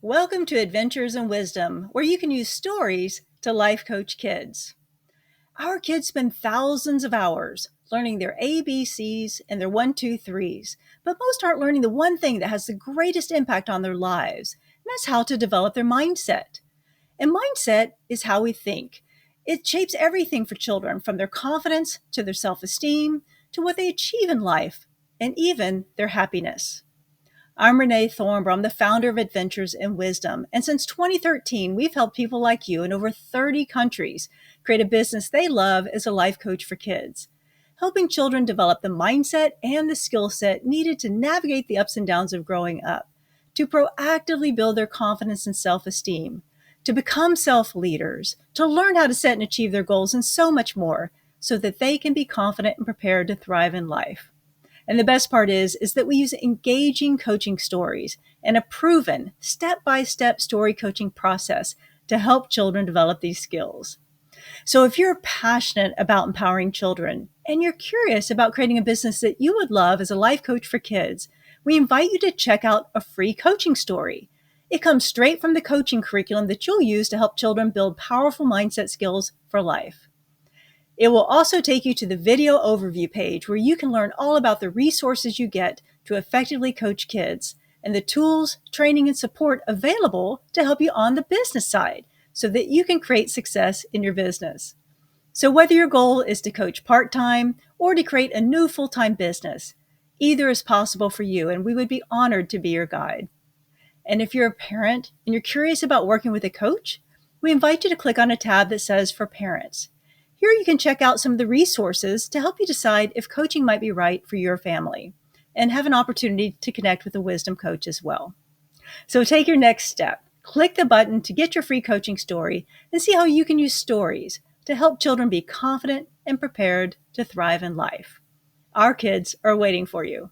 Welcome to Adventures in Wisdom, where you can use stories to life coach kids. Our kids spend thousands of hours learning their ABCs and their 1, 2, 3s, but most aren't learning the one thing that has the greatest impact on their lives, and that's how to develop their mindset. And mindset is how we think. It shapes everything for children, from their confidence to their self-esteem to what they achieve in life, and even their happiness. I'm Renee Thornborough. I'm the founder of Adventures in Wisdom. And since 2013, we've helped people like you in over 30 countries create a business they love as a life coach for kids, helping children develop the mindset and the skill set needed to navigate the ups and downs of growing up, to proactively build their confidence and self-esteem, to become self-leaders, to learn how to set and achieve their goals, and so much more, so that they can be confident and prepared to thrive in life. And the best part is that we use engaging coaching stories and a proven step-by-step story coaching process to help children develop these skills. So if you're passionate about empowering children and you're curious about creating a business that you would love as a life coach for kids, we invite you to check out a free coaching story. It comes straight from the coaching curriculum that you'll use to help children build powerful mindset skills for life. It will also take you to the video overview page where you can learn all about the resources you get to effectively coach kids and the tools, training, and support available to help you on the business side so that you can create success in your business. So whether your goal is to coach part-time or to create a new full-time business, either is possible for you, and we would be honored to be your guide. And if you're a parent and you're curious about working with a coach, we invite you to click on a tab that says For Parents. Here you can check out some of the resources to help you decide if coaching might be right for your family and have an opportunity to connect with a wisdom coach as well. So take your next step. Click the button to get your free coaching story and see how you can use stories to help children be confident and prepared to thrive in life. Our kids are waiting for you.